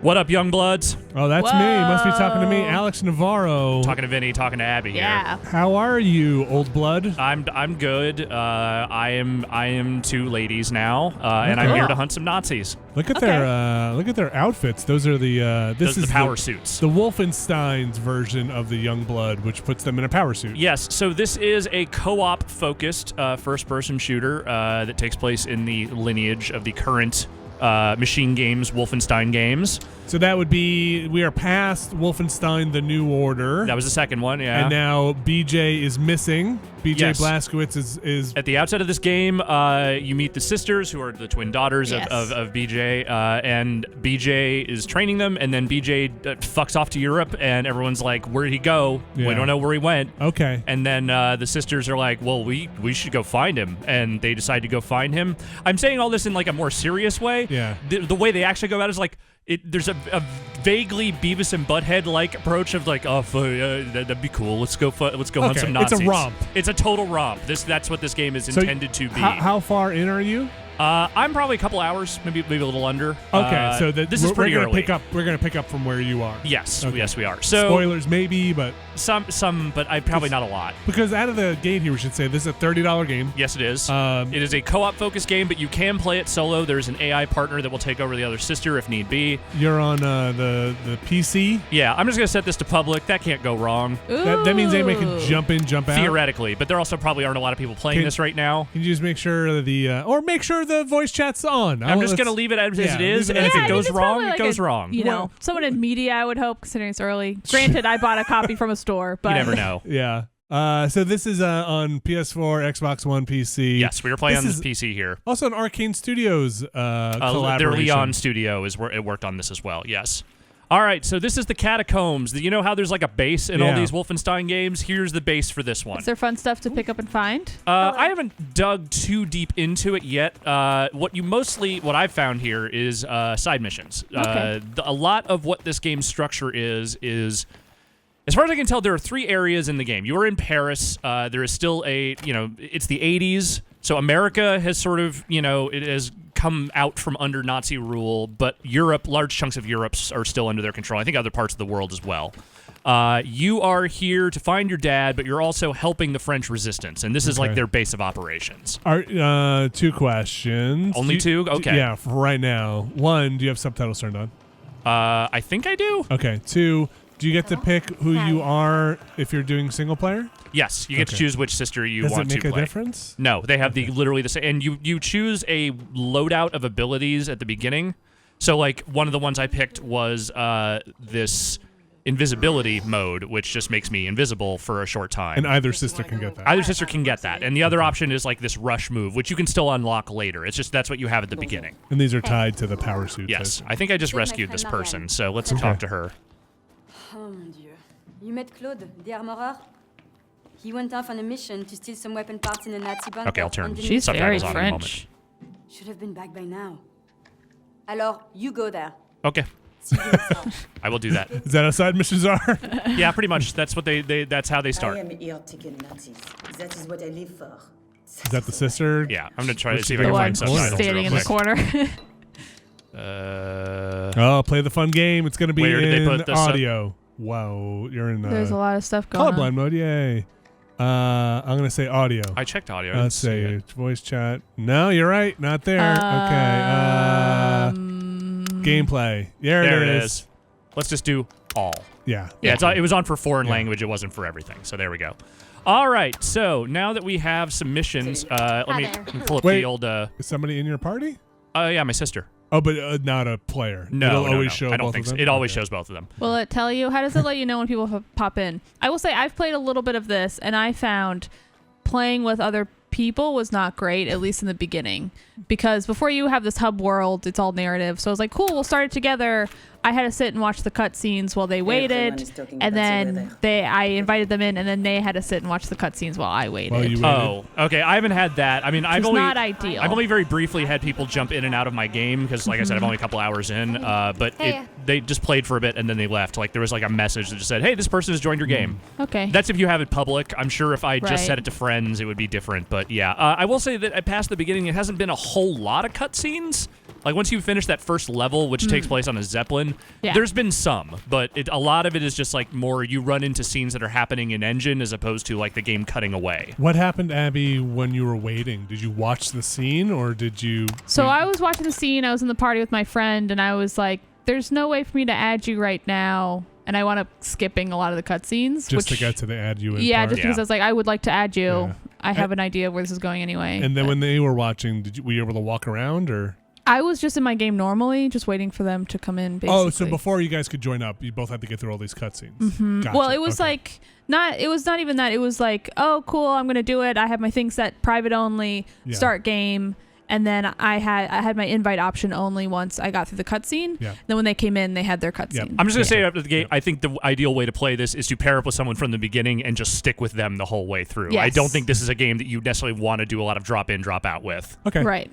What up, Youngbloods? Oh, that's me. Must be talking to me, Alex Navarro. Talking to Vinny, talking to Abby here. How are you, old blood? I'm good. I am two ladies now, and I'm here to hunt some Nazis. Look at their outfits. Those are the Those are the power suits. The Wolfenstein's version of the Youngblood, which puts them in a power suit. Yes. So this is a co-op focused first-person shooter that takes place in the lineage of the current Machine Games Wolfenstein games. So that would be, we are past Wolfenstein The New Order. That was the second one, yeah. And now BJ is missing. BJ Blazkowicz is... At the outset of this game, you meet the sisters, who are the twin daughters of BJ, and BJ is training them, and then BJ fucks off to Europe, and everyone's like, where'd he go? Yeah. We don't know where he went. Okay. And then the sisters are like, well, we should go find him, and they decide to go find him. I'm saying all this in like a more serious way. Yeah. The way they actually go about it is like, there's a vaguely Beavis and Butthead-like approach of like, that'd be cool. Let's go hunt some Nazis. It's a romp. It's a total romp. That's what this game is intended to be. How far in are you? I'm probably a couple hours, maybe a little under. Okay, so this is pretty early. We're gonna pick up from where you are. Yes, okay. Yes, we are. So spoilers, maybe, but some, but probably not a lot. Because out of the gate here, we should say this is a $30 game. Yes, it is. It is a co-op focused game, but you can play it solo. There's an AI partner that will take over the other sister if need be. You're on the PC. Yeah, I'm just gonna set this to public. That can't go wrong. That means anybody can jump in, jump out. Theoretically, but there also probably aren't a lot of people playing this right now. Can you just make sure make sure the voice chat's on? I'm just gonna leave it as it is, and if it goes wrong, it goes wrong. You know, someone in media, I would hope, considering it's early. Granted, I bought a copy from a store, but you never know. Yeah. So this is on PS4, Xbox One, PC. Yes, we were playing on this PC here. Also an Arcane Studios collaboration. Their Leon studio it worked on this as well. Yes. All right, so this is the Catacombs. You know how there's like a base in all these Wolfenstein games? Here's the base for this one. Is there fun stuff to pick up and find? I haven't dug too deep into it yet. What I've found here is side missions. Okay. A lot of what this game's structure is, as far as I can tell, there are 3 areas in the game. You are in Paris. There is still it's the 80s. So America has sort of, it has come out from under Nazi rule, but large chunks of Europe are still under their control. I think other parts of the world as well. You are here to find your dad, but you're also helping the French resistance, and this is like their base of operations. 2 questions. Only 2? Okay. Yeah, for right now. 1, do you have subtitles turned on? I think I do. Okay. 2, do you get to pick who you are if you're doing single player? Yes, you get to choose which sister you want to play. Does it make a difference? No, they have literally the same. And you choose a loadout of abilities at the beginning. So, like, one of the ones I picked was this invisibility mode, which just makes me invisible for a short time. And either sister can get that. Either sister can get that. And the other option is, like, this rush move, which you can still unlock later. It's just that's what you have at the beginning. And these are tied to the power suits. Yes. I think I just rescued this person, so let's talk to her. Oh, mon Dieu. You met Claude, the armorer? He went off on a mission to steal some weapon parts in a Nazi bunker. Okay, I'll turn She's subtitles very on in a moment. French. Should have been back by now. Alors, you go there. Okay. I will do that. Is that how side missions are? Yeah, pretty much. That's what that's how they start. I am here to kill Nazis. That is what I live for. Is that the sister? Yeah, I'm gonna try to see if I The can one find subtitles. standing in the corner. Play the fun game. It's gonna be Where did they in put the audio. Wow, you're in. There's a lot of stuff going colorblind on. mode. Yay. I'm gonna say audio. I checked audio. Let's say voice chat. No, you're right. Not there. Gameplay. There it is. Let's just do all. Yeah. Yeah. It was on for foreign language. It wasn't for everything. So there we go. All right. So now that we have some missions, let me pull up the old. Is somebody in your party? Yeah, my sister. Oh, but not a player. No, It'll always show I don't both think of so. them? It always shows both of them. Will it tell you? How does it let you know when people pop in? I will say I've played a little bit of this, and I found playing with other people was not great, at least in the beginning, because before you have this hub world, it's all narrative. So I was like, cool, we'll start it together. I had to sit and watch the cutscenes while they waited, and then I invited them in, and then they had to sit and watch the cutscenes while I waited. Oh, okay. I haven't had that. I mean, I've not ideal. only very briefly had people jump in and out of my game because, like I said, I'm only a couple hours in. But they just played for a bit and then they left. Like there was like a message that just said, "Hey, this person has joined your game." Okay. That's if you have it public. I'm sure if I just set it to friends, it would be different. But yeah, I will say that past the beginning, it hasn't been a whole lot of cutscenes. Like once you finish that first level, which takes place on a Zeppelin, Yeah. there's been some, but a lot of it is just like more you run into scenes that are happening in engine as opposed to like the game cutting away. What happened, Abby, when you were waiting? Did you watch the scene or did you? So I was watching the scene. I was in the party with my friend, and I was like, "There's no way for me to add you right now." And I wound up skipping a lot of the cutscenes. Just to get to the add you in Yeah, part? just because I was like, I would like to add you. Yeah. I have an idea of where this is going anyway. And then but when they were watching, were you able to walk around or? I was just in my game normally, just waiting for them to come in. Basically. Oh, so before you guys could join up, you both had to get through all these cutscenes. Gotcha. Well, it was Okay. like it was not even that. It was like, oh, cool, I'm gonna do it. I have my thing set private only, Yeah. start game, and then I had my invite option only once I got through the cutscene. Yeah. Then when they came in, they had their cutscene. I'm just gonna say Yeah. after the game, I think the ideal way to play this is to pair up with someone from the beginning and just stick with them the whole way through. I Yes. don't think this is a game that you necessarily want to do a lot of drop in, drop out with. Okay. Right.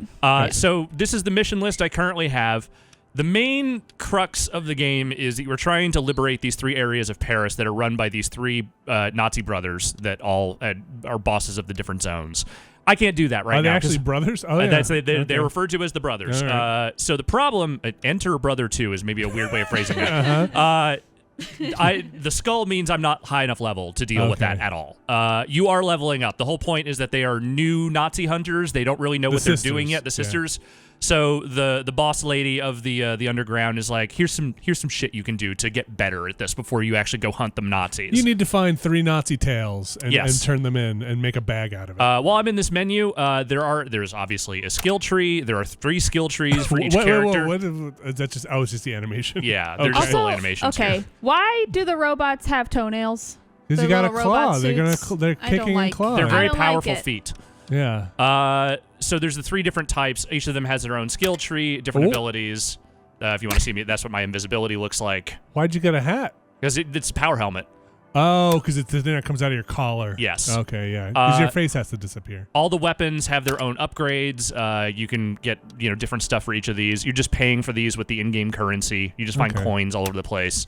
So this is the mission list I currently have. The main crux of the game is that you're trying to liberate these 3 areas of Paris that are run by these 3 Nazi brothers that all are bosses of the different zones. I can't do that right Are they now. actually 'cause, brothers? Oh, yeah. they're Okay. referred to as the brothers. All right. So the problem, Enter Brother 2 is maybe a weird way of phrasing it. Uh-huh. The skull means I'm not high enough level to deal with Okay. that at all. You are leveling up. The whole point is that they are new Nazi hunters. They don't really know what they're doing sisters, yet. The yeah. sisters. So the boss lady of the underground is like, here's some shit you can do to get better at this before you actually go hunt them Nazis. You need to find 3 Nazi tails and, Yes. and turn them in and make a bag out of it. While I'm in this menu, there's obviously a skill tree. There are 3 skill trees for each character. What is that just? Oh, it's just the animation. Yeah, they're Okay. just full Also, animations okay, here. why do the robots have toenails? Because you The got a little claw. robot They're suits. they're I don't kicking like- and clawing. They're I very don't like powerful it. feet. Yeah. So there's the 3 different types. Each of them has their own skill tree, different Ooh. abilities. If you want to see me, that's what my invisibility looks like. Why'd you get a hat? Because it's a power helmet. Oh, because it's the thing that comes out of your collar. Yes. Okay, yeah. Because your face has to disappear. All the weapons have their own upgrades. You can get different stuff for each of these. You're just paying for these with the in-game currency. You just find Okay. coins all over the place.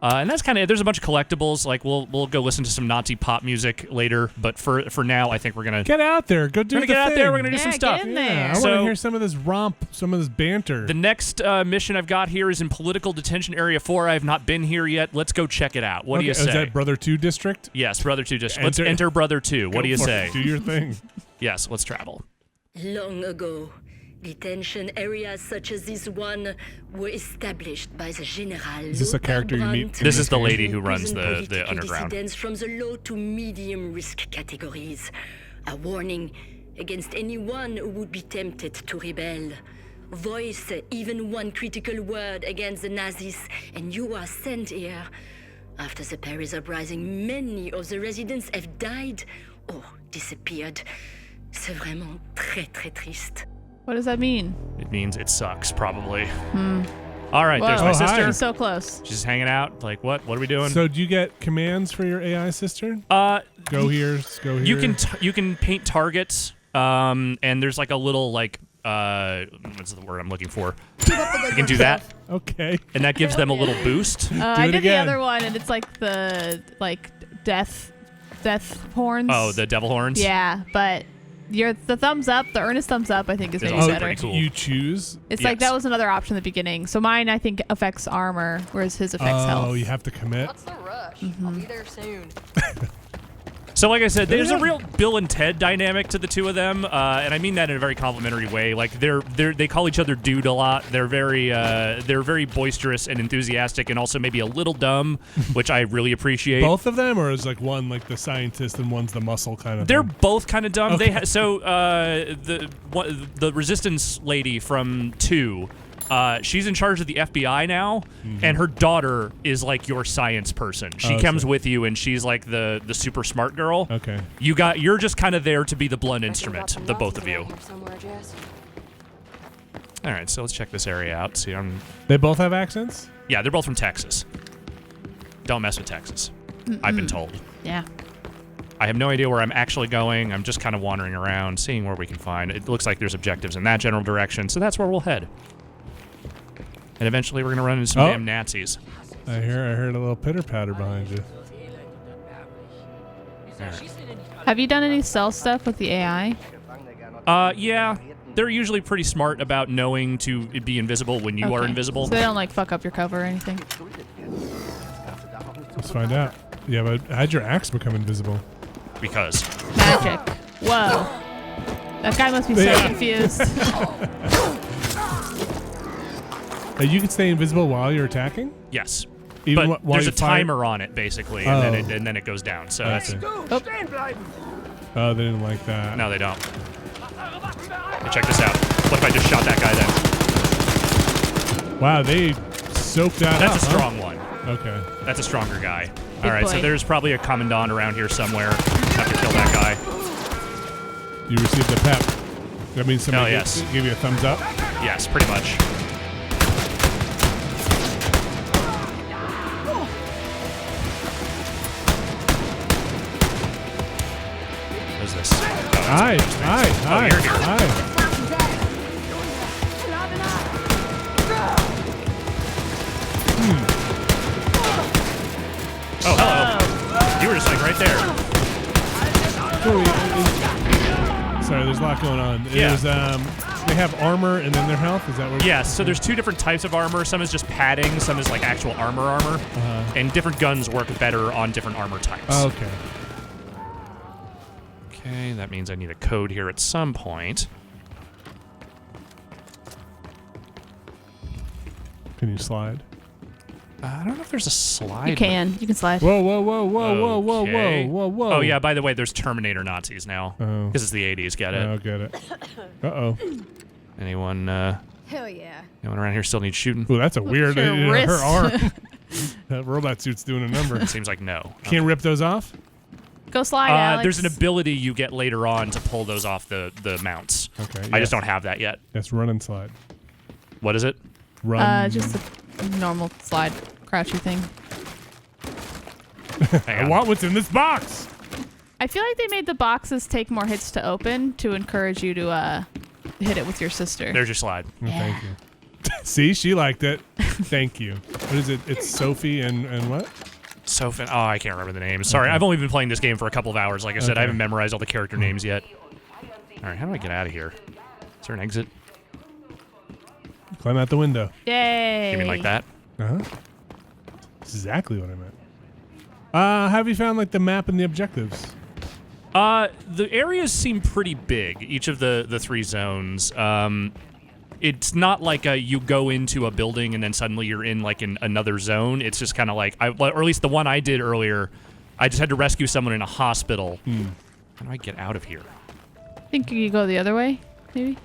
And that's kind of it. There's a bunch of collectibles. Like we'll go listen to some Nazi pop music later. But for now, I think we're gonna Get out there. Go do we're the gonna get out thing. there. We're gonna do Yeah, some get stuff. in Yeah, there. I want to So- hear some of this romp, some of this banter. The next mission I've got here is in Political Detention Area 4. I have not been here yet. Let's go check it out. What do you say? Is that Brother 2 district? Yes, Brother 2 District. Let's Enter- enter Brother 2. What do you Go for say? it. Do your thing. Yes, let's travel. Long ago, detention areas such as this one were established by the General. Is this a character you meet? This is the Okay. lady who runs Prison the political underground. dissidents from the low to medium risk categories. A warning against anyone who would be tempted to rebel. Voice even one critical word against the Nazis, and you are sent here. After the Paris uprising, many of the residents have died or disappeared. C'est vraiment très très triste. What does that mean? It means it sucks, probably. All right, there's Whoa. my Oh, hi. sister. She's so close. She's hanging out. Like, what? What are we doing? So do you get commands for your AI sister? Go here, go here. you can paint targets. And there's like a little like what's the word I'm looking for? You can do that, Okay. and that gives them a little boost. I it did again. the other one, and it's like the death horns. Oh, the devil horns. Yeah, but the thumbs up, the earnest thumbs up, I think is Is maybe also better. pretty cool. You choose. It's like Yes. that was another option at the beginning. So mine, I think, affects armor, whereas his affects health. Oh, you have to commit. What's the rush? I'll be there soon. So like I said, there's a Yeah. real Bill and Ted dynamic to the two of them, and I mean that in a very complimentary way. Like they call each other dude a lot. They're very boisterous and enthusiastic, and also maybe a little dumb, which I really appreciate. Both of them, or is like one like the scientist and one's the muscle kind of They're thing? both kind of dumb. Okay. The resistance lady from 2, she's in charge of the FBI now, and her daughter is like your science person. She Oh, comes so- with you, and she's like the super smart girl. Okay. You're just kind of there to be the blunt Reckon instrument, got some the both Nazis of you. around here somewhere, Jess. All right, so let's check this area out. See, They both have accents? yeah, they're both from Texas. Don't mess with Texas. I've been told. Yeah. I have no idea where I'm actually going. I'm just kind of wandering around, seeing where we can find. It looks like there's objectives in that general direction, so that's where we'll head. And eventually, we're gonna run into some Oh. damn Nazis. I heard a little pitter patter behind you. Have you done any stealth stuff with the AI? Yeah. they're usually pretty smart about knowing to be invisible when you are Okay. invisible. So they don't like fuck up your cover or anything. Let's find out. Yeah, but how'd your axe become invisible? Because Magic. Whoa. That guy must be so Yeah. confused. You can stay invisible while you're attacking? yes, Even but while there's you a fire? timer on it basically, Oh. and then it goes down. So I that's see. Oh. Oh, they didn't like that. no, they don't. Hey, check this out. What if I just shot that guy then? Wow, they soaked that That's up, a huh? strong one. Okay. That's a stronger guy. Big All right, so boy. there's probably a commandant around here somewhere. Have to kill that guy. You received a pep. That means somebody yes. give you a thumbs up? Yes, pretty much. What's this? Oh, that's Hi, one of those things. hi, Oh, hi, you're here. hi. Oh, hello. You were just like right there. Sorry, there's a lot going on. Yeah. There's, they have armor and then their health. Is that what? Yes, so there's two different types of armor. Some is just padding, some is like actual armor. And different guns work better on different armor types. Oh, okay. Okay, that means I need a code here at some point. Can you slide? I don't know if there's a slide. You can. You can slide. Whoa, whoa, whoa, whoa, whoa, whoa, Okay. whoa, whoa, whoa. Oh, yeah, by the way, there's Terminator Nazis now. Oh. Because it's the 80s, get it? Oh, get it. Uh-oh. Anyone Hell yeah. anyone around here still needs shooting? Ooh, that's a weird... your her wrist. arm. That robot suit's doing a number. Seems like no. Can't rip those off? Go slide, Alex. There's an ability you get later on to pull those off the mounts. Okay. I just don't have that yet. Yes, run and slide. What is it? Run. Just a normal slide, crouchy thing. Hang I on. want what's in this box. I feel like they made the boxes take more hits to open to encourage you to hit it with your sister. There's your slide. Oh, thank you. See, she liked it. Thank you. What is it? It's Sophie and what? Sophie. Oh, I can't remember the name. Sorry, I've only been playing this game for a couple of hours. Like I said, I Okay. haven't memorized all the character names yet. All right, how do I get out of here? Is there an exit? Climb out the window. Yay! You mean like that? Uh-huh. That's exactly what I meant. Have you found like the map and the objectives? The areas seem pretty big. Each of the three zones. It's not like you go into a building and then suddenly you're in like in another zone. It's just kind of like, or at least the one I did earlier, I just had to rescue someone in a hospital. How do I get out of here? I think you go the other way, maybe.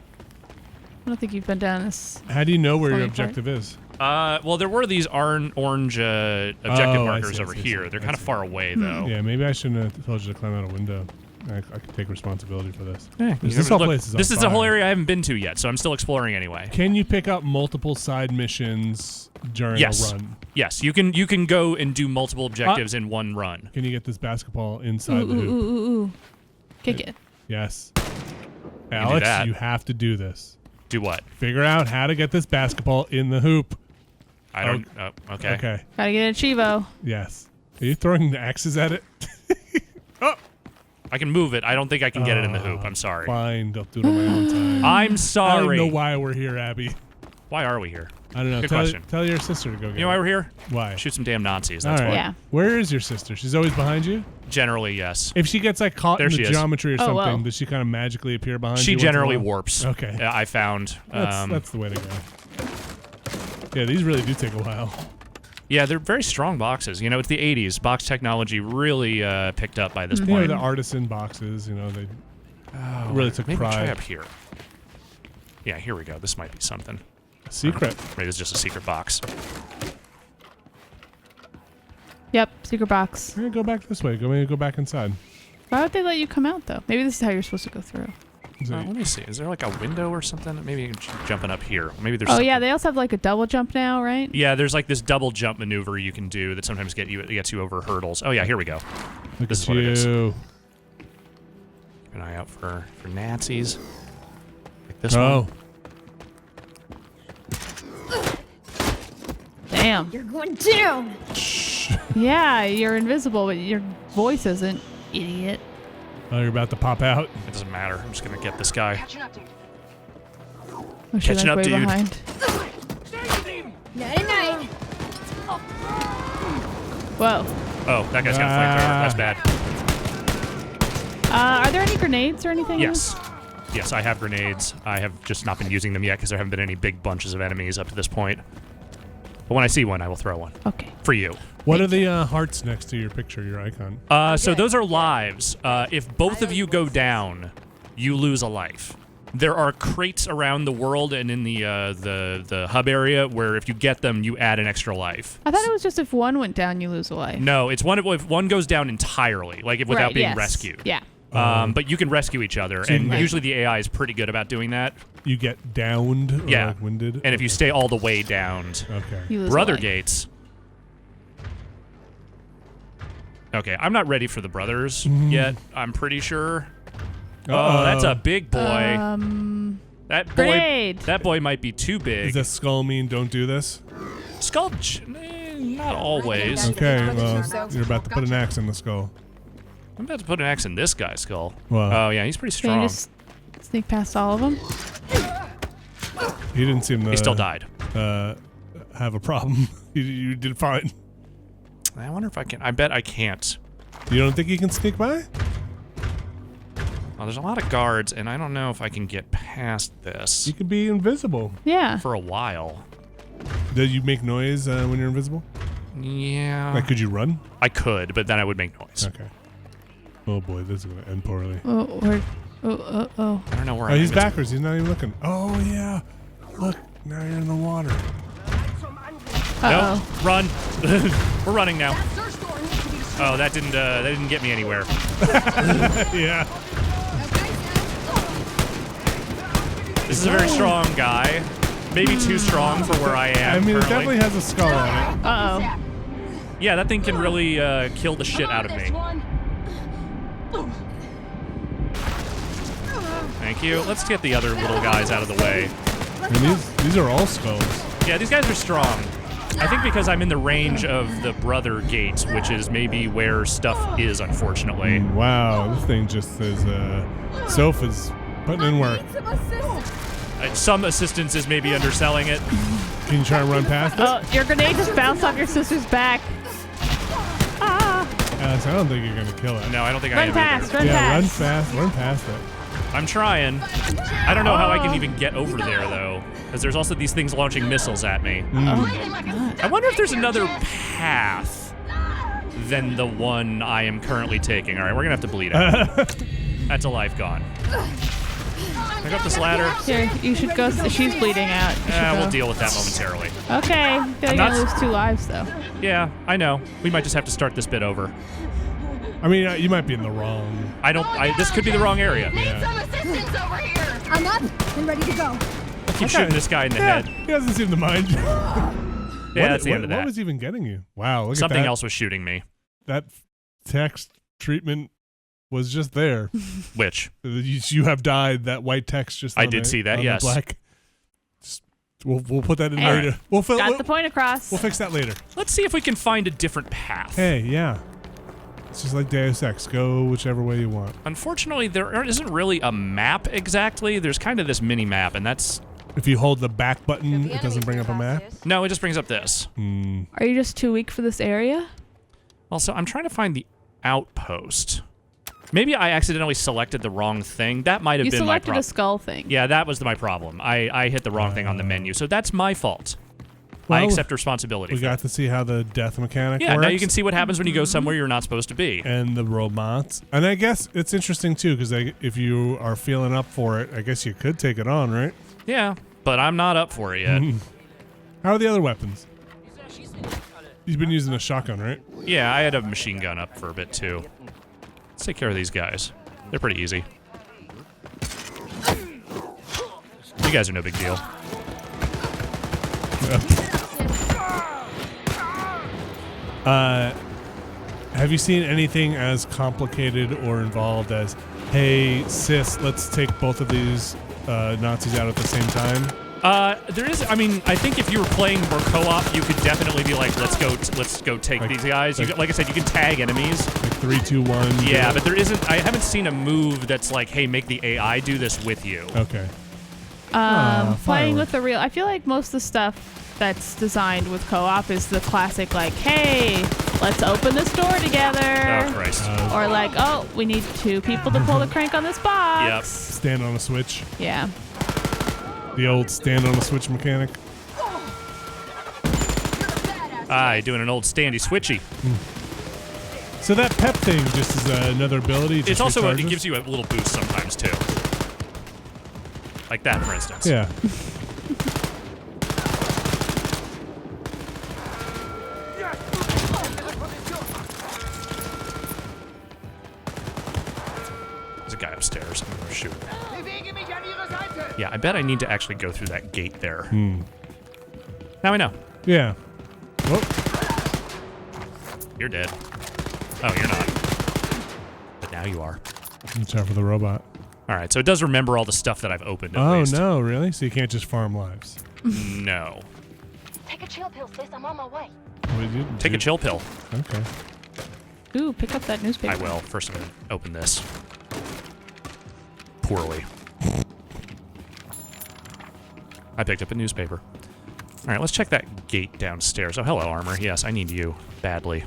I don't think you've been down this. How do you know where your Funny part. objective is? Well, there were these orange objective Oh, I markers see, I over see, I here. see. They're I kind of see. far away, though. Yeah, maybe I shouldn't have told you to climb out a window. I could take responsibility for this. You This never- whole look, place is on this is the whole fire. area I haven't been to yet, so I'm still exploring anyway. Can you pick up multiple side missions during Yes. a run? Yes, you can go and do multiple objectives in one run. Can you get this basketball Ooh, inside ooh, the hoop? ooh, ooh, ooh. Kick it. Yes. do Alex, that. you have to do this. Do what? Figure out how to get this basketball in the hoop. I don't. Oh, okay. Okay. Gotta get a Chivo. Yes. Are you throwing the axes at it? I can move it. I don't think I can get it in the hoop. I'm sorry. Fine, I'll do it on my own time. I'm I sorry. don't know why we're here, Abby. Why are we here? I don't know. Good tell, question. tell your sister to go get You know why it. we're here? Why? Shoot some damn Nazis. All That's right. why. Yeah. Where is your sister? She's always behind you? Generally, yes. If she gets like caught There in she the is. geometry or Oh, something, whoa. does she kind of magically appear behind you? She once in a generally while? warps. Okay. I found. That's the way to go. Yeah, these really do take a while. Yeah, they're very strong boxes. You know, it's the 80s. Box technology really picked up by this You know, point. the artisan boxes, you know, they really took Maybe try pride. up here. Yeah, here we go. This might be something. Secret. Maybe it's just a secret box. Yep, secret box. We're gonna go back this way. Maybe go back inside. Why would they let you come out though? Maybe this is how you're supposed to go through. Is it- Let me see. Is there like a window or something? Maybe you can jumping up here. Maybe there's. Oh yeah, something- they also have like a double jump now, right? Yeah, there's like this double jump maneuver you can do that sometimes gets you over hurdles. Oh yeah, here we go. Look This at is what it is. you. Keep an eye out for Nazis. Like this Oh, one. Damn. You're going down! Yeah, you're invisible, but your voice isn't, idiot. oh, you're about to pop out. It doesn't matter. I'm just gonna get this guy. Catching up, dude. Was she, Catching like, up, way dude. behind? Whoa. Oh, that guy's got a flamethrower. That's bad. Are there any grenades or anything? Yes. Yes, I have grenades. I have just not been using them yet because there haven't been any big bunches of enemies up to this point. But when I see one, I will throw one. Okay. For you. What are the hearts next to your picture, your icon? So those are lives. If both of you go down, you lose a life. There are crates around the world and in the hub area where if you get them, you add an extra life. I thought it was just if one went down, you lose a life. No, it's if one goes down entirely, like without Right, being yes. rescued. Yeah. But you can rescue each other, So you and can- usually the AI is pretty good about doing that. You get downed or Yeah. like winded? And if you stay all the way downed, Okay. You lose a brother life. gates. Okay, I'm not ready for the brothers yet. I'm pretty sure. Oh, that's a big boy. That boy. Grenade. That boy might be too big. Does that skull mean don't do this? Skull, not always. Okay, well, you're about to put an axe in the skull. I'm about to put an axe in this guy's skull. Wow. Oh yeah, he's pretty Can you strong. just sneak past all of them? He didn't seem to He still died. have a problem. you did fine. I wonder if I can. I bet I can't. You don't think you can sneak by? Well, there's a lot of guards, and I don't know if I can get past this You could be invisible. Yeah. for a while. Did you make noise when you're invisible? Yeah. Like, could you run? I could, but then I would make noise. Okay. Oh boy, this is gonna end poorly. Oh. I don't know where Oh, I'm he's at. backwards. He's not even looking. Oh yeah. Look, now you're in the water. No, run. We're running now. Oh, that didn't get me anywhere. Yeah. This is a very strong guy. Maybe too strong for where I am. I mean, it currently. definitely has a skull on it. Uh-oh. Yeah, that thing can really kill the shit out of me. Thank you. Let's get the other little guys out of the way. And these are all skulls. Yeah, these guys are strong. I think because I'm in the range of the brother gates, which is maybe where stuff is, unfortunately. Wow, this thing just says, Soph putting in work. Some assistance is maybe underselling it. Can you try and run past it? Oh, your grenade just bounced off your sister's back. Ah! Alice, I don't think you're gonna kill it. No, I don't think I Run am past, either. run Run past. fast, run past it. I'm trying. I don't know how I can even get over there, though, because there's also these things launching missiles at me. Oh my god. I wonder if there's another path than the one I am currently taking. All right, we're going to have to bleed out. That's a life gone. Pick up this ladder. Here, you should go. She's bleeding out. You should We'll go. deal with that momentarily. Okay. I feel like not- you're gonna lose 2 lives, though. Yeah, I know. We might just have to start this bit over. I mean, you might be in the wrong. This could be the wrong area. Yeah. Assistance over here. I'm up and ready to go. Keep shooting this guy in the Yeah, head. he doesn't seem to mind. Yeah, that's the end of What that. was even getting you? Wow, look Something at that. else was shooting me. That text treatment was just there. Which? You have died. That white text just. I on did the- see that, on the yes. Black. We'll put that in Hey. later. We'll Got the point across. fix that later. Let's see if we can find a different path. Hey, yeah. It's just like Deus Ex. Go whichever way you want. Unfortunately, there isn't really a map exactly. There's kind of this mini map, and that's... If you hold the back button, it doesn't bring up a map. No, it just brings up this. Are you just too weak for this area? Also, I'm trying to find the outpost. Maybe I accidentally selected the wrong thing. That might have You been my selected problem. a skull thing. Yeah, that was my problem. I hit the wrong thing on the menu, so that's my fault. I Well, accept responsibility We for got it. to see how the death mechanic Yeah, works. now you can see what happens when you go somewhere you're not supposed to be. And the robots. And I guess it's interesting, too, because if you are feeling up for it, I guess you could take it on, right? Yeah, but I'm not up for it yet. How are the other weapons? You've been using a shotgun, right? Yeah, I had a machine gun up for a bit, too. Let's take care of these guys. They're pretty easy. You guys are no big deal. Have you seen anything as complicated or involved as, hey, sis, let's take both of these Nazis out at the same time? There is. I mean, I think if you were playing more co-op, you could definitely be like, let's go take these guys. Like I said, you can tag enemies. Like 3, 2, 1. Yeah, but there isn't. I haven't seen a move that's like, hey, make the AI do this with you. Okay. Playing fireworks. with the real. I feel like most of the stuff that's designed with co-op is the classic, like, hey, let's open this door together. Oh, Christ. Or like, oh, we need 2 people to pull the crank on this box. Yep. Stand on a switch. Yeah. The old stand on a switch mechanic. Doing an old standy switchy. So that pep thing just is another ability. It's also it gives you a little boost sometimes too. Like that, for instance. Yeah. There's a guy upstairs. I'm gonna shoot. Yeah, I bet I need to actually go through that gate there. Now I know. Yeah. Oh, You're dead. Oh, you're not. But now you are. watch out for the robot. All right, so it does remember all the stuff that I've opened at Oh least. no, really? So you can't just farm lives? No. Take a chill pill, sis. I'm on my way. What did you Take a chill pill. Okay. Ooh, pick up that newspaper. I will. First, I'm going to open this. Poorly. I picked up a newspaper. All right, let's check that gate downstairs. Oh, hello, armor. Yes, I need you badly.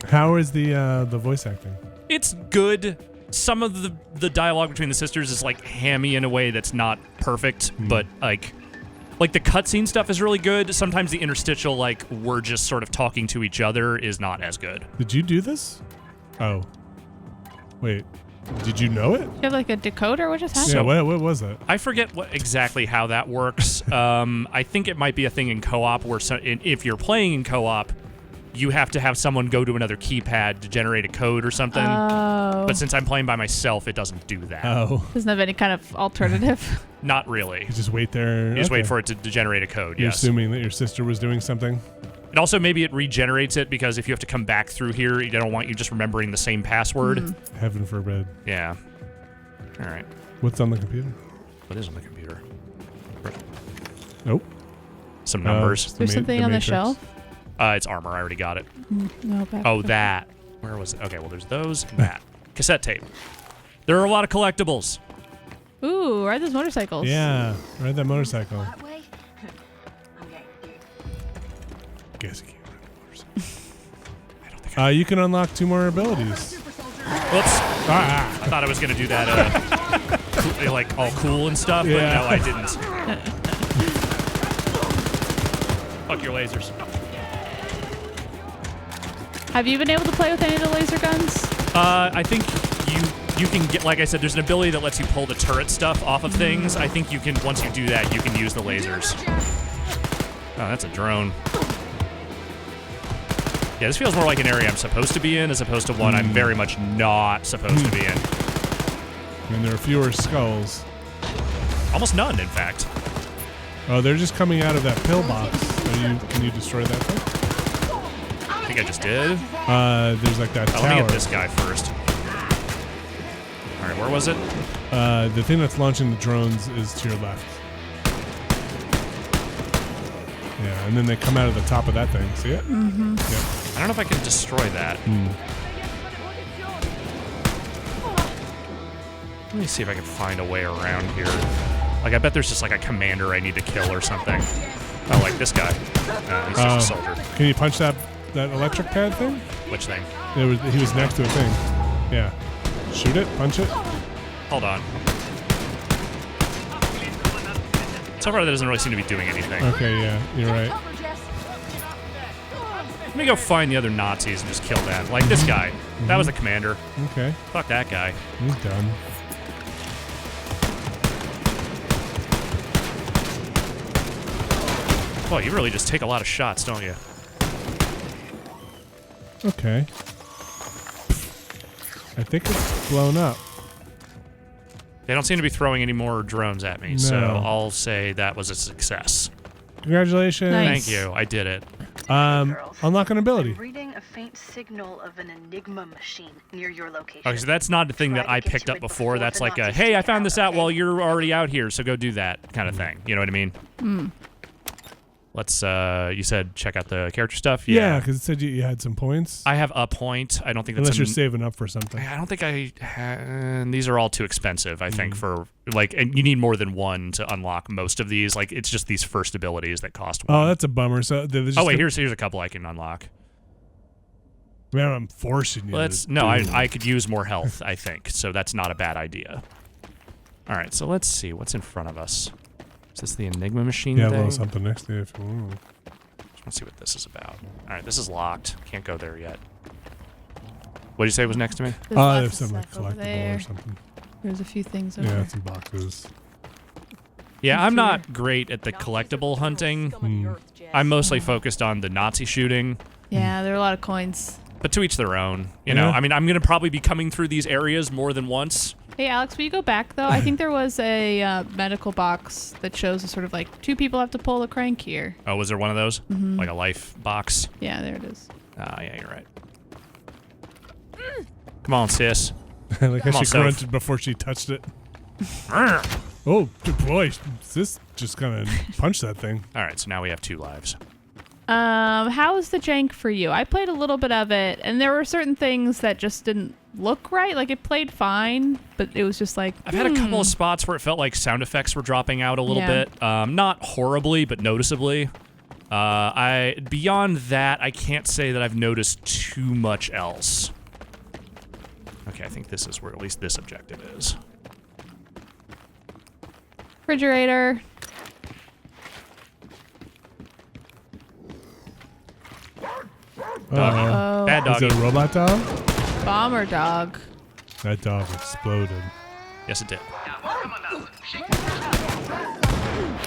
How is the voice acting? It's good. Some of the dialogue between the sisters is like hammy in a way that's not perfect, but like the cutscene stuff is really good. Sometimes the interstitial, like we're just sort of talking to each other, is not as good. Did you do this? Oh. Wait. Did you know it? You have like a decoder? What just happened? So- Yeah, what was that? I forget exactly how that works. I think it might be a thing in co-op where if you're playing in co-op, you have to have someone go to another keypad to generate a code or something. Oh. But since I'm playing by myself, it doesn't do that. Oh. Doesn't have any kind of alternative. Not really. You just wait there. You just wait for it to generate a code, You're yes. assuming that your sister was doing something? And also maybe it regenerates it because if you have to come back through here, they don't want you just remembering the same password. Heaven forbid. Yeah. All right. What's on the computer? What is on the computer? Nope. Some numbers. There's something on the Matrix. shelf? It's armor. I already got it. No, back. Oh, that. Where was it? Okay, well, there's those and that. Cassette tape. There are a lot of collectibles. Ooh, ride those motorcycles. Yeah. Ride that motorcycle. That way? Okay. Guess you can't ride a motorcycle. I don't think you can unlock 2 more abilities. Whoops. I thought I was going to do that, like, all cool and stuff, Yeah. but no, I didn't. Fuck your lasers. Have you been able to play with any of the laser guns? I think you can get, like I said, there's an ability that lets you pull the turret stuff off of things. I think you can, once you do that, you can use the lasers. Oh, that's a drone. Yeah, this feels more like an area I'm supposed to be in as opposed to one I'm very much not supposed to be in. And there are fewer skulls. Almost none, in fact. Oh, they're just coming out of that pill box. Can you destroy that thing? I think I just did. There's like that Oh, tower. let me get this guy first. All right, where was it? The thing that's launching the drones is to your left. Yeah, and then they come out of the top of that thing. See it? Mm-hmm. Yeah. I don't know if I can destroy that. Let me see if I can find a way around here. Like, I bet there's just like a commander I need to kill or something. Oh, like this guy. He's just a soldier. Can you punch that electric pad thing? Which thing? He was next to a thing. Yeah. Shoot it, punch it. Hold on. So far, that doesn't really seem to be doing anything. Okay, yeah, you're right. Let me go find the other Nazis and just kill them. Like this guy. That was the commander. Okay, Fuck that guy. he's done. Boy, you really just take a lot of shots, don't you? Okay. I think it's blown up. They don't seem to be throwing any more drones at me, so No. I'll say that was a success. Congratulations. Nice. Thank you. I did it. Unlock an ability. Reading a faint signal of an Enigma machine near your location. Okay, so that's not the thing that I picked up before. That's like a, hey, I found this out while you're already out here, so go do that kind of thing. You know what I mean? Let's. You said check out the character stuff. Yeah, because it said you had some points. I have a point. I don't think that's unless you're saving up for something. I don't think these are all too expensive. I think for like, and you need more than one to unlock most of these. Like, it's just these first abilities that cost one. Oh, that's a bummer. So here's a couple I can unlock. Man, I'm forcing you. I could use more health. I think so. That's not a bad idea. All right, so let's see what's in front of us. Is this the Enigma machine Yeah, thing? a little something next to you if you want. Let's see what this is about. All right, this is locked. Can't go there yet. What did you say was next to me? There's something like collectible or something. There's a few things over there. Yeah, some boxes. Yeah, I'm not great at the collectible hunting. I'm mostly focused on the Nazi shooting. Yeah, there are a lot of coins. But to each their own. You know, I mean, I'm going to probably be coming through these areas more than once. Hey, Alex, will you go back, though? I think there was a medical box that shows a sort of like 2 people have to pull the crank here. Oh, was there one of those? Mm-hmm. Like a life box? Yeah, there it is. Yeah, you're right. Come on, sis. Like how she grunted before she touched it. Oh, good boy. Sis just kind of punched that thing. All right, so now we have 2 lives. How was the jank for you? I played a little bit of it, and there were certain things that just didn't look right. Like, it played fine, but it was just like, I've had a couple of spots where it felt like sound effects were dropping out a little bit. Not horribly, but noticeably. Beyond that, I can't say that I've noticed too much else. Okay, I think this is where at least this objective is. refrigerator. Dog. Bad dog. Is it a robot dog? Bomber dog. That dog exploded. Yes, it did.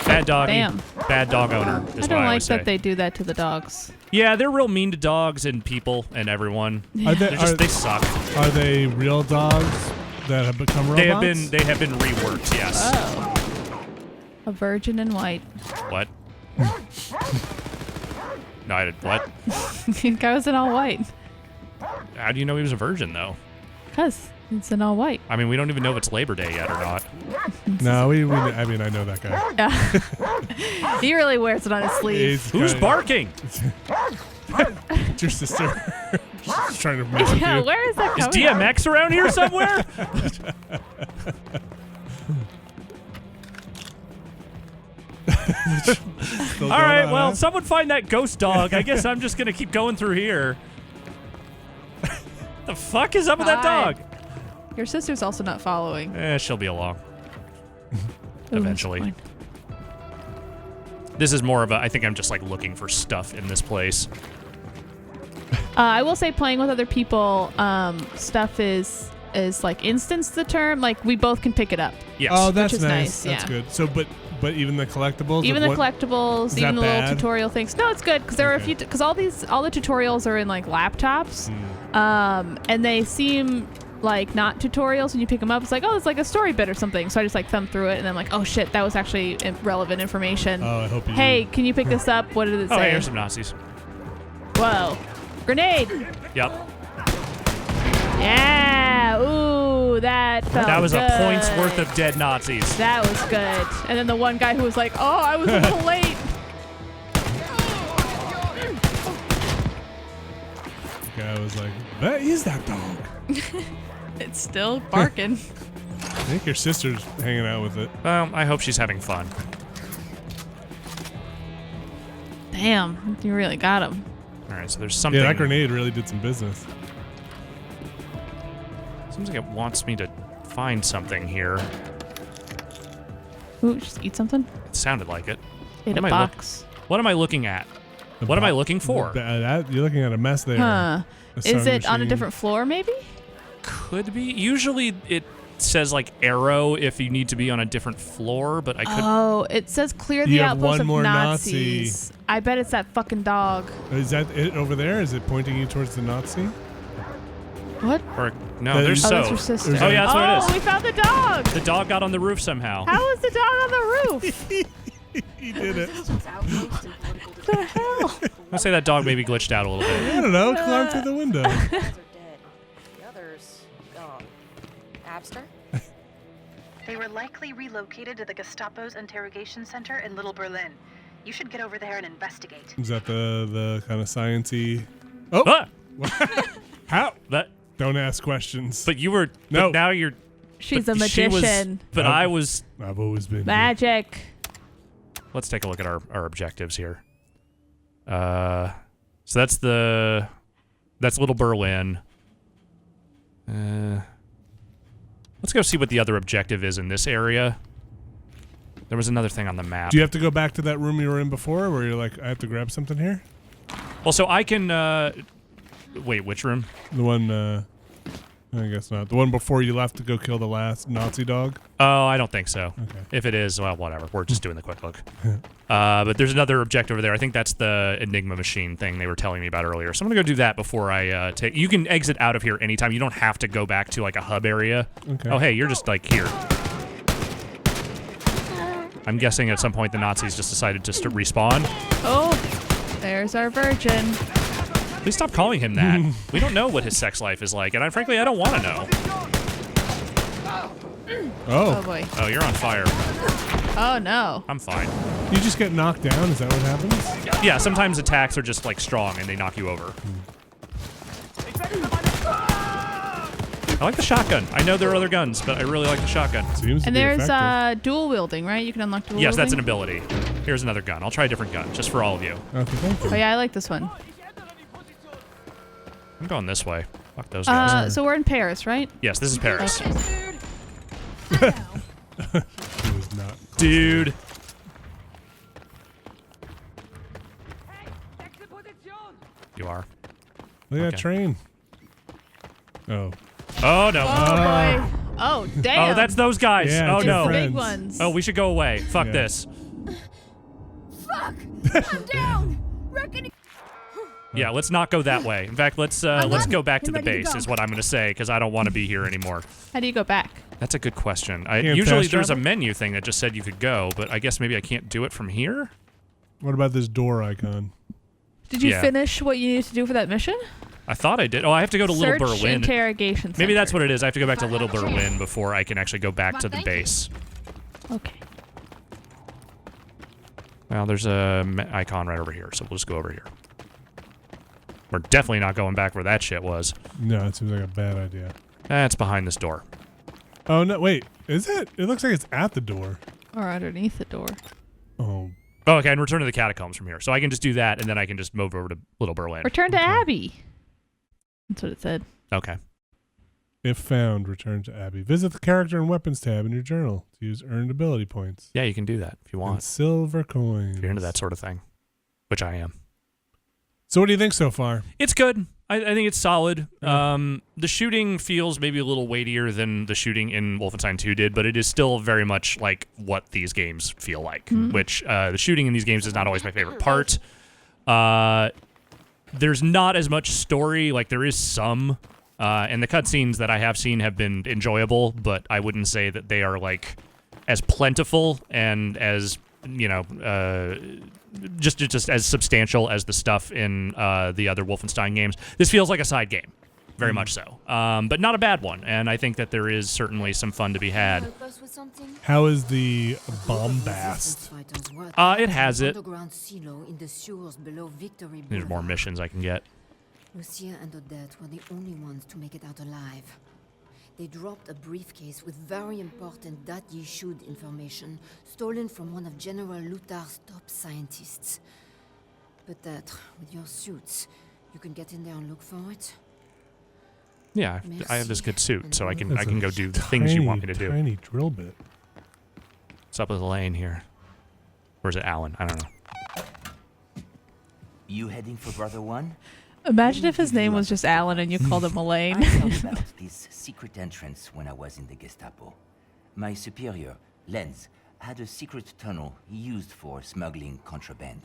Bad doggy. Damn. Bad dog owner is I what don't I like always say. that they do that to the dogs. Yeah, they're real mean to dogs and people and everyone. They suck. Are they real dogs that have become robots? They have been reworked. Yes. Oh. A virgin in white. What? No, I did what? The guy was in all white. How do you know he was a virgin though? Because it's in all white. I mean, we don't even know if it's Labor Day yet or not. No, I mean, I know that guy. Yeah. He really wears it on his sleeve. Who's barking? It's your sister. She's trying to mess with Yeah, you. where is that Is coming DMX around here somewhere? All right, well, someone find that ghost dog. I guess I'm just going to keep going through here. The fuck is up with that dog? Your sister's also not following. She'll be along. Ooh, Eventually. that's This is more of a, I think I'm just like looking for stuff in this place. I will say playing with other people, stuff is like instance the term. Like we both can pick it up. Yes. Oh, that's which is nice. That's Yeah. good. So, but even the collectibles? Even the collectibles, even the little tutorial things. No, it's good because there are a few. Because all the tutorials are in like laptops, and they seem like not tutorials. When you pick them up, it's like, oh, it's like a story bit or something. So I just like thumb through it, and I'm like, oh shit, that was actually relevant information. Oh, I hope you. Hey, can you pick this up? What did it say? Oh, hey, here's some Nazis. Whoa, grenade! Yep. Yeah. Ooh, that felt That was good. a point's worth of dead Nazis. That was good. And then the one guy who was like, oh, I was a little late. The guy was like, that is that dog. It's still barking. I think your sister's hanging out with it. Well, I hope she's having fun. Damn, you really got him. All right, so there's something. Yeah, that grenade really did some business. Seems like it wants me to find something here. Ooh, just eat something. It sounded like it. Eat a box. What am I looking at? What am I looking for? You're looking at a mess there. Huh. Is it on a machine. different floor, maybe? Could be. Usually it says like arrow if you need to be on a different floor, but I could. Oh, it says clear You the have outpost one of more Nazis. Nazi. I bet it's that fucking dog. Is that it over there? Is it pointing you towards the Nazi? What? Or no, That there's is- Oh, so. that's your sister. Oh yeah, that's what it is. We found the dog. The dog got on the roof somehow. How is the dog on the roof? He did it. What the hell? I'll say that dog maybe glitched out a little bit. I don't know. Climb through the window. Are dead. The others gone. Abster? They were likely relocated to the Gestapo's interrogation center in Little Berlin. You should get over there and investigate. Is that the kind of sciencey? Oh, Ah! how? That. Don't ask questions. But you were. No. But now you're. She's but a magician. But I was. I've always been Magic. Let's take a look at our objectives here. So that's Little Berlin. Let's go see what the other objective is in this area. There was another thing on the map. Do you have to go back to that room you were in before, where you're like, I have to grab something here? Well, so I can. Wait, which room? The one. I guess not. The one before you left to go kill the last Nazi dog? Oh, I don't think so. Okay. If it is, well, whatever. We're just doing the quick look. But there's another objective over there. I think that's the Enigma machine thing they were telling me about earlier. So I'm going to go do that before I take... You can exit out of here anytime. You don't have to go back to, like, a hub area. Okay. Oh, hey, you're just, like, here. I'm guessing at some point the Nazis just decided to respawn. Oh, there's our virgin. Please stop calling him that. We don't know what his sex life is like, and frankly, I don't want to know. Oh boy. Oh, you're on fire. Oh no. I'm fine. You just get knocked down? Is that what happens? Yeah, sometimes attacks are just, like, strong, and they knock you over. I like the shotgun. I know there are other guns, but I really like the shotgun. Seems to And be there's effective. dual wielding, right? You can unlock dual Yes, wielding. that's an ability. Here's another gun. I'll try a different gun, just for all of you. Okay, thank you. Oh yeah, I like this one. I'm going this way. Fuck those guys. So we're in Paris, right? Yes, this is Paris. It was not. Dude. You are. Look at Okay. that train. Oh. Oh, no. Oh boy. Oh damn. Oh, that's those guys. Yeah, Oh, it's the no. friends. big ones. Oh, we should go away. Fuck Yeah. this. I'm down! Reckoning. Yeah, let's not go that way. In fact, let's go back to the base is what I'm going to say, because I don't want to be here anymore. How do you go back? That's a good question. Can't Usually fast there's a travel? menu thing that just said you could go, but I guess maybe I can't do it from here? What about this door icon? Did you Yeah. finish what you needed to do for that mission? I thought I did. Oh, I have to go to Search Little Berlin. interrogation center. Maybe that's what it is. I have to go back to Little Berlin before I can actually go back to the base. Okay. Well, there's a icon right over here, so we'll just go over here. We're definitely not going back where that shit was. No, it seems like a bad idea. That's behind this door. Oh, no, wait. Is it? It looks like it's at the door. Or underneath the door. Oh. Oh, okay, and return to the catacombs from here. So I can just do that, and then I can just move over to Little Berlin. Return to Abbey. That's what it said. Okay. If found, return to Abbey. Visit the character and weapons tab in your journal to use earned ability points. Yeah, you can do that if you And want. silver coins. If you're into that sort of thing, which I am. So what do you think so far? It's good. I think it's solid. The shooting feels maybe a little weightier than the shooting in Wolfenstein 2 did, but it is still very much like what these games feel like, which the shooting in these games is not always my favorite part. There's not as much story. Like, there is some, and the cutscenes that I have seen have been enjoyable, but I wouldn't say that they are, like, as plentiful and as, you know, just as substantial as the stuff in the other Wolfenstein games. This feels like a side game, very much so, but not a bad one. And I think that there is certainly some fun to be had. Help us with something? How is the bombast? It has it. Underground silo in the sewers below Victory There's more Boulevard. missions I can get. Lucia and Odette were the only ones to make it out alive. They dropped a briefcase with very important dat-ye-should information stolen from one of General Luthar's top scientists. Peut-être, with your suits, you can get in there and look for it? Yeah, I have this good suit, so I can That's go a do the things you want me to do. Tiny drill bit. What's up with Elaine here? Or is it Alan? I don't know. You heading for Brother One? Imagine if his name was just Alan and you called him Elaine. I heard about this secret entrance when I was in the Gestapo. My superior, Lenz, had a secret tunnel he used for smuggling contraband.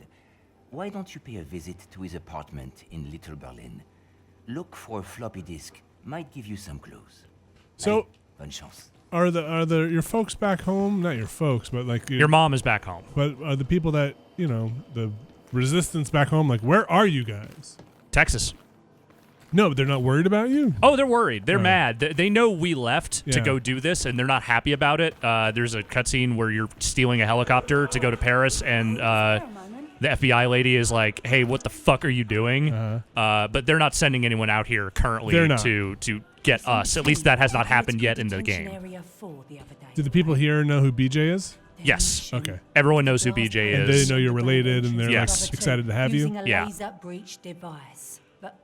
Why don't you pay a visit to his apartment in Little Berlin? Look for a floppy disk. Might give you some clues. So, Allez, bonne chance. are your folks back home? Not your folks, but like Your mom is back home. But are the people that the resistance back home? Like, where are you guys? Texas. No, but they're not worried about you. Oh, they're worried. They're Oh. mad. They know we left to Yeah. go do this, and they're not happy about it. There's a cutscene where you're stealing a helicopter to go to Paris, and the FBI lady is like, "Hey, what the fuck are you doing?" But they're not sending anyone out here currently to get us. At least that has not happened yet in the game. Do the people here know who BJ is? Yes. Okay. Everyone knows who BJ is. And they know you're related, and they're like excited to have you. Yeah. But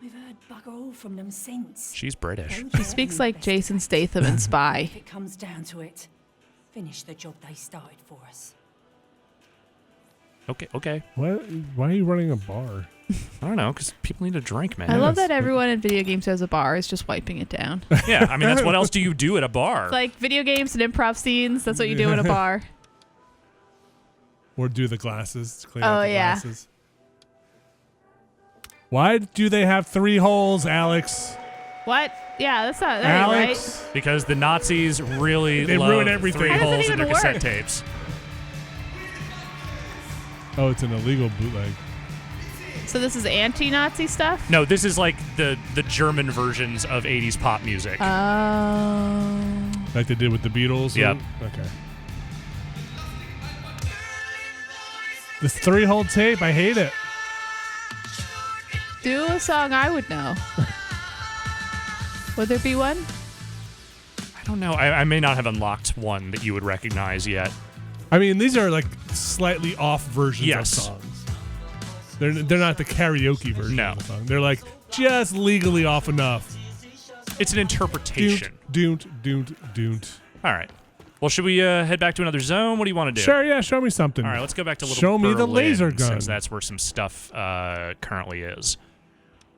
we've heard bugger all from them since. She's British. She speaks like Jason Statham in Spy. If it comes down to it, finish the job they started for us. Okay. Why are you running a bar? I don't know, because people need a drink, man. I love that everyone in video games who has a bar is just wiping it down. Yeah, I mean, that's what else do you do at a bar? It's like video games and improv scenes. That's what you do in a bar. Or do the glasses. Clean out the glasses. Why do they have 3 holes, Alex? What? Yeah, that's not Alex? right. Because the Nazis really They love ruin everything. 3 How does it holes in their even cassette work? tapes. Oh, it's an illegal bootleg. So this is anti-Nazi stuff? No, this is like the German versions of 80s pop music. Like they did with the Beatles? Yep. Okay. This 3-hole tape, I hate it. Do a song I would know. Would there be one? I don't know. I may not have unlocked one that you would recognize yet. I mean, these are like slightly off versions of songs. They're not the karaoke version of the song. They're like just legally off enough. It's an interpretation. Don't. All right. Well, should we head back to another zone? What do you want to do? Sure, yeah, show me something. All right, let's go back to Little Show me the Berlin, laser gun. since that's where some stuff currently is.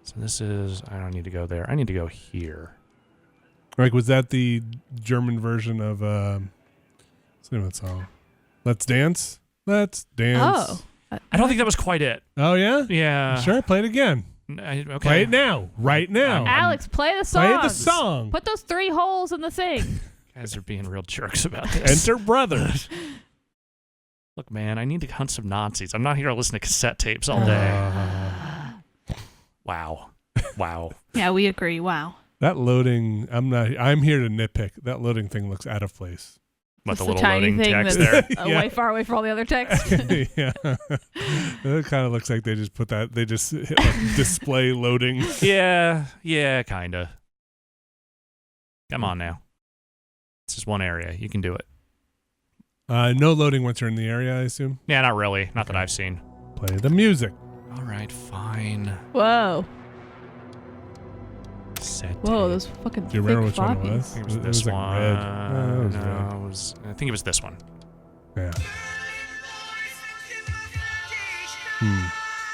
So this is... I don't need to go there. I need to go here. Like, was that the German version of... what's the name of that song? Let's Dance? Let's Dance. Oh. I don't think that was quite it. Oh, yeah? Yeah. Sure, play it again. Okay. Play it now. Right now. Alex, play the song. Play the song. Put those 3 holes in the thing. Guys are being real jerks about this. Enter brothers. Look, man, I need to hunt some Nazis. I'm not here to listen to cassette tapes all day. Wow. Yeah, we agree. Wow. That loading, I'm here to nitpick. That loading thing looks out of place. What, the Just little loading text there? Way far away from all the other text. Yeah. It kind of looks like they just put that, they just hit like display loading. Yeah, kind of. Come on now. It's just one area. You can do it. No loading once you're in the area, I assume? Yeah, not really. Not that I've seen. Play the music. All right, fine. Whoa. Set Whoa, those fucking Do you remember thick which one it floppies. was? I think it was It this was like one. red. It was red. No, I think it was this one. Yeah.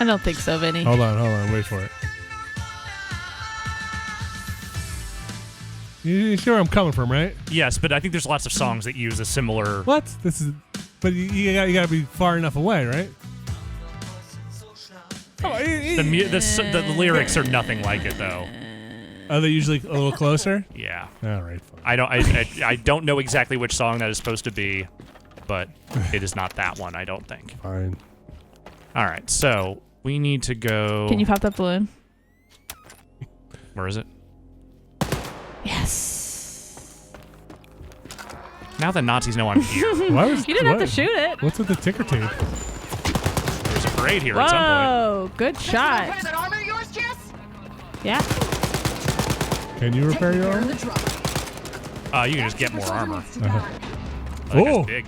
I don't think so, Vinny. Hold on. Wait for it. You sure I'm coming from, right? Yes, but I think there's lots of songs that use a similar... What? But you gotta be far enough away, right? The lyrics are nothing like it, though. Are they usually a little closer? Yeah. All right. Fine. I don't know exactly which song that is supposed to be, but it is not that one, I don't think. Fine. All right, so we need to go... Can you pop that balloon? Where is it? Yes. Now the Nazis know I'm here. You didn't have to shoot it. What's with the ticker tape? There's a parade here at some point. Whoa, good shot. That armor of yours, Jess? Yeah. Can you repair your armor? You can just get more armor. Oh, big.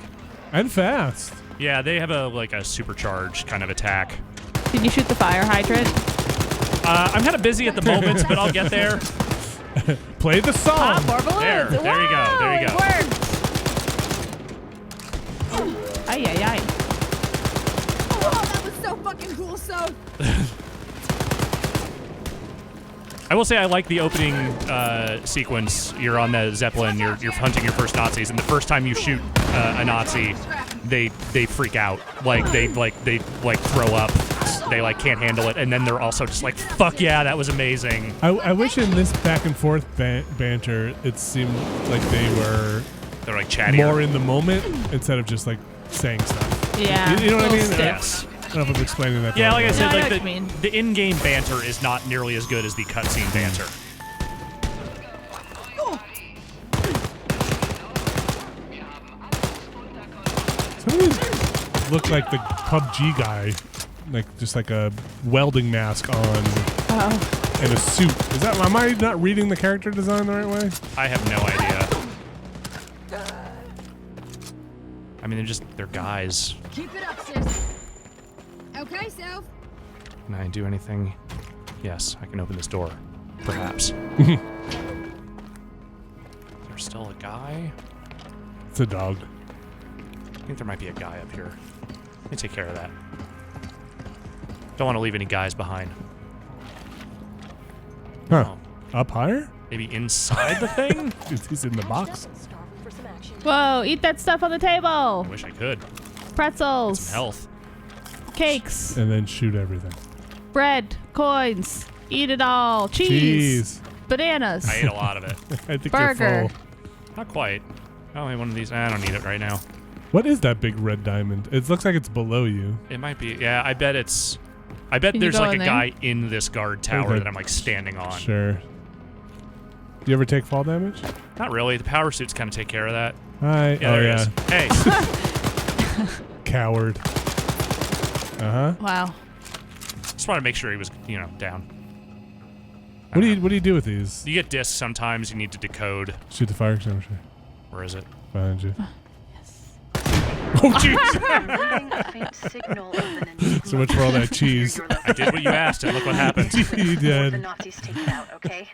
And fast. Yeah, they have a supercharged kind of attack. Did you shoot the fire hydrant? I'm kind of busy at the moment, but I'll get there. Play the song. Ah, more balloons. There you go. There you go. It worked. Ay, ay, ay. Oh, that was so fucking cool, so. I will say I like the opening sequence. You're on the Zeppelin. You're hunting your first Nazis, and the first time you shoot a Nazi, they freak out. They throw up. They can't handle it, and then they're also just like, "Fuck yeah, that was amazing." I wish in this back and forth banter, it seemed like they're like chattier. more in the moment instead of just like saying stuff. Yeah. You know what I mean? Yes. I don't know if I'm explaining that. Yeah, like I said, I know what you mean. the in-game banter is not nearly as good as the cutscene banter. look like the PUBG guy, like just like a welding mask on and a suit. Is that? Am I not reading the character design the right way? I have no idea. I mean, they're guys. Keep it up, sis. Okay, Soph. Can I do anything? Yes, I can open this door. Perhaps. There's still a guy? It's a dog. I think there might be a guy up here. Let me take care of that. Don't want to leave any guys behind. Huh. Up higher? Maybe inside the thing? He's in the box. Whoa, eat that stuff on the table. I wish I could. Pretzels. Some health. Cakes. And then shoot everything. Bread. Coins. Eat it all. Cheese. Bananas. I ate a lot of it. I think Burger. you're full. Not quite. Oh, one of these. I don't need it right now. What is that big red diamond? It looks like it's below you. It might be. Yeah, I bet it's... I bet Can there's you go like a in there? guy in this guard tower Okay. that I'm like standing on. Sure. Do you ever take fall damage? Not really. The power suits kind of take care of that. Hi. Yeah, there he is. Hey. Coward. Uh-huh. Wow. Just want to make sure he was, down. What do you do with these? You get discs sometimes. You need to decode. Shoot the fire extinguisher. Where is it? Behind you. Yes. Oh, jeez. Reading a faint signal of an enigma. So much for all that cheese. I did what you asked, and look what happened. You Before the did. Nazis take it out, okay?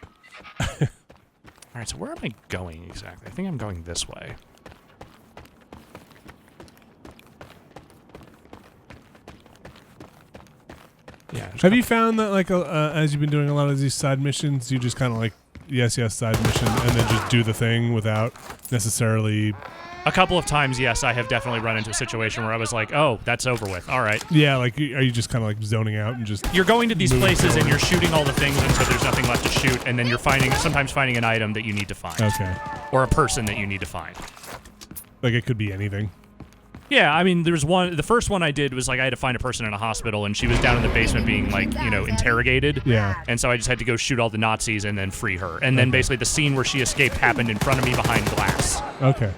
All right, so where am I going exactly? I think I'm going this way. Yeah. Have you found that, like, as you've been doing a lot of these side missions, you just kind of like, yes, side mission, and then just do the thing without necessarily... A couple of times, yes, I have definitely run into a situation where I was like, oh, that's over with. All right. Yeah, like, are you just kind of like zoning out and just... You're going to these moving places forward? and you're shooting all the things until there's nothing left to shoot, and then you're sometimes finding an item that you need to find. Okay. Or a person that you need to find. Like, it could be anything. Yeah, I mean, there's one. The first one I did was like I had to find a person in a hospital, and she was down in the basement being like, interrogated. Yeah. And so I just had to go shoot all the Nazis and then free her. And then basically the scene where she escaped happened in front of me behind glass. Okay.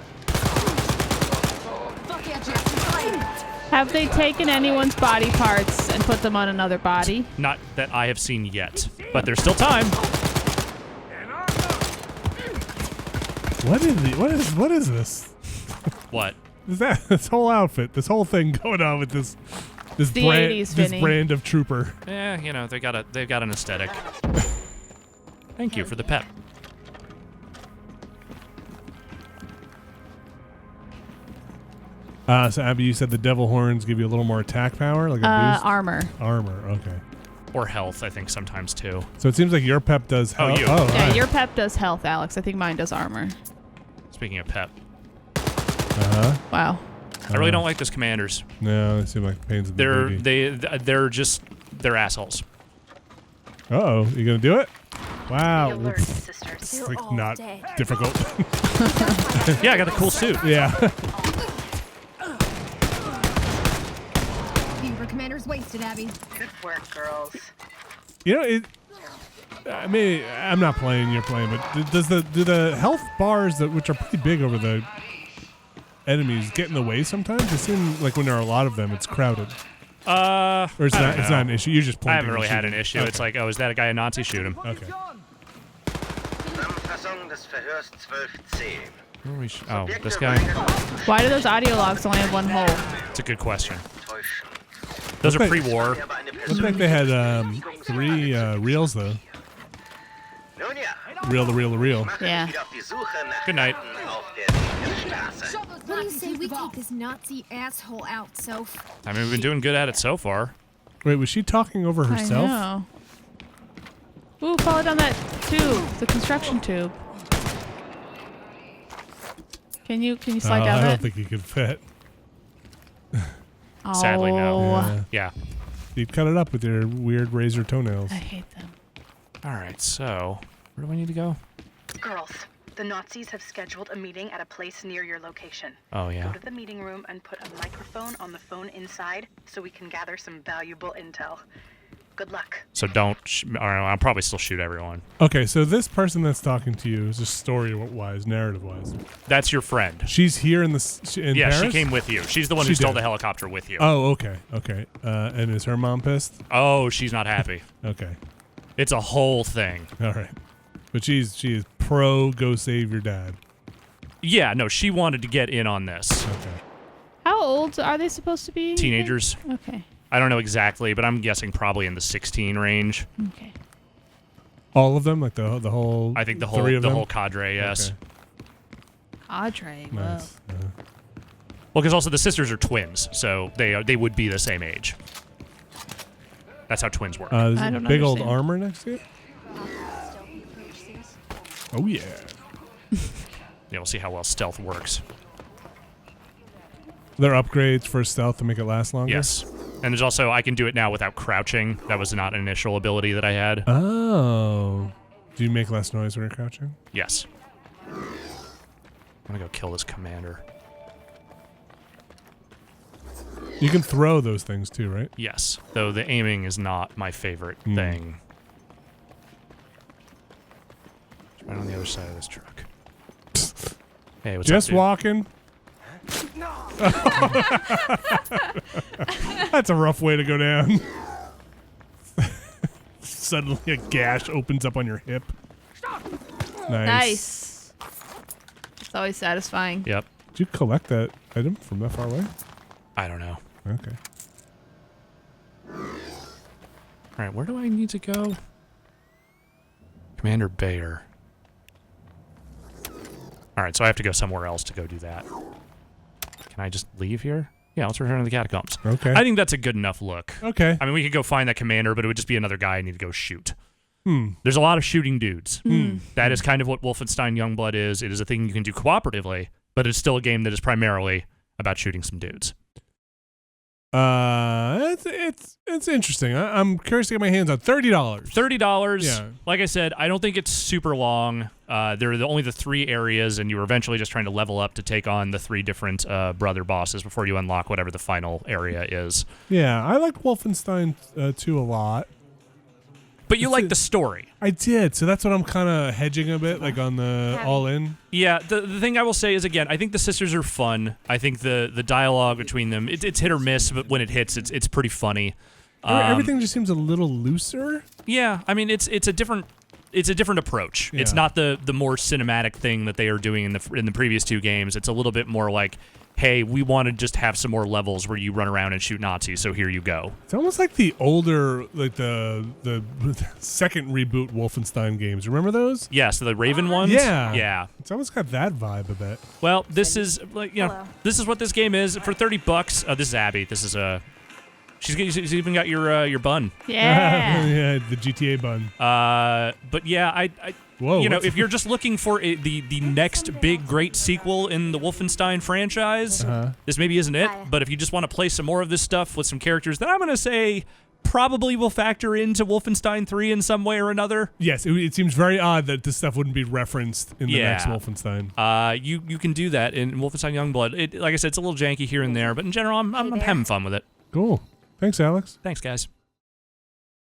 Have they taken anyone's body parts and put them on another body? Not that I have seen yet, but there's still time. What is this? What? Is that this whole outfit, this whole thing going on with this The brand, 80s, this Vinny. brand of trooper? Yeah, they've got an aesthetic. Thank you for the pep. So Abby, you said the devil horns give you a little more attack power, like a boost? Armor. Armor, okay. Or health, I think sometimes too. So it seems like your pep does Oh, health. you. Yeah, right. your pep does health, Alex. I think mine does armor. Speaking of pep, Wow. I really don't like those commanders. No, they seem like pains in the booty. They're assholes. Uh-oh, you gonna do it? Wow. Be alert, sisters. It's like not difficult. Yeah, I got the cool suit. Yeah. Beaver Commander's wasted, Abby. Good work, girls. You know, I mean, I'm not playing, you're playing, but do the health bars, which are pretty big over the enemies, get in the way sometimes? It seems like when there are a lot of them, it's crowded. Or it's not an issue. You're just I pointing. haven't really had an issue. Okay. It's like, oh, is that a guy a Nazi? Shoot him. Okay. Oh, this guy? Why do those audio logs only have one hole? It's a good question. Those are Looks like- pre-war. Looks like they had 3 reels, though. Reel to reel to reel. Yeah. Good night. What do you say we take this Nazi asshole out, Soph? I mean, we've been doing good at it so far. Wait, was she talking over herself? I know. Ooh, follow down that tube, the construction tube. Can you slide down I that? don't think you could fit. Oh, Sadly, no. Yeah. You'd cut it up with your weird razor toenails. I hate them. All right, so where do I need to go? Girls, the Nazis have scheduled a meeting at a place near your location. Oh, yeah. Go to the meeting room and put a microphone on the phone inside so we can gather some valuable intel. Good luck. So don't. I'll probably still shoot everyone. Okay, so this person that's talking to you is just story-wise, narrative-wise. That's your friend. She's here in Yeah, Paris? she came with you. She's the one who stole the helicopter with you. Oh, okay. And is her mom pissed? Oh, she's not happy. Okay. It's a whole thing. All right. But she is pro go save your dad. Yeah, no, she wanted to get in on this. Okay. How old are they supposed to be? Teenagers. Okay. I don't know exactly, but I'm guessing probably in the 16 range. Okay. All of them, like the whole. I think the whole cadre. Yes. Okay. Cadre. Nice. Well, because also the sisters are twins, so they would be the same age. That's how twins work. There's I a don't big old understand. armor next to you. Oh yeah. Yeah, we'll see how well stealth works. There are upgrades for stealth to make it last longer? Yes. And there's also, I can do it now without crouching. That was not an initial ability that I had. Oh. Do you make less noise when you're crouching? Yes. I'm gonna go kill this commander. You can throw those things too, right? Yes. Though the aiming is not my favorite thing. It's right on the other side of this truck. Hey, what's Just up, dude? walking. That's a rough way to go down. Suddenly a gash opens up on your hip. Nice. It's always satisfying. Yep. Did you collect that item from that far away? I don't know. Okay. Alright, where do I need to go? Commander Bayer. Alright, so I have to go somewhere else to go do that. Can I just leave here? Yeah, let's return to the catacombs. Okay. I think that's a good enough look. Okay. I mean, we could go find that commander, but it would just be another guy I need to go shoot. There's a lot of shooting dudes. That is kind of what Wolfenstein Youngblood is. It is a thing you can do cooperatively, but it's still a game that is primarily about shooting some dudes. It's interesting. I'm curious to get my hands on $30. $30. Yeah. Like I said, I don't think it's super long. There are only the 3 areas, and you were eventually just trying to level up to take on the 3 different brother bosses before you unlock whatever the final area is. Yeah, I like Wolfenstein 2 a lot. But you like the story. I did, so that's what I'm kind of hedging a bit, like on the all-in. Yeah, the thing I will say is, again, I think the sisters are fun. I think the dialogue between them, it's hit or miss, but when it hits, it's pretty funny. Everything just seems a little looser. Yeah, I mean, it's a different approach. Yeah. It's not the more cinematic thing that they are doing in the previous 2 games. It's a little bit more like, hey, we want to just have some more levels where you run around and shoot Nazis, so here you go. It's almost like the older, like the second reboot Wolfenstein games. Remember those? Yeah, so the Raven ones? Yeah. Yeah. It's almost got that vibe a bit. Well, this is, like, you know, this is what this game is. For $30, this is Abby. This is she's even got your bun. Yeah. Yeah, the GTA bun. But yeah, Whoa, you know, if you're just looking for the next big great sequel in the Wolfenstein franchise, this maybe isn't it. But if you just want to play some more of this stuff with some characters that I'm going to say probably will factor into Wolfenstein 3 in some way or another. Yes, it seems very odd that this stuff wouldn't be referenced in the next Wolfenstein. You can do that in Wolfenstein Youngblood. Like I said, it's a little janky here and there, but in general, I'm having fun with it. Cool. Thanks, Alex. Thanks, guys.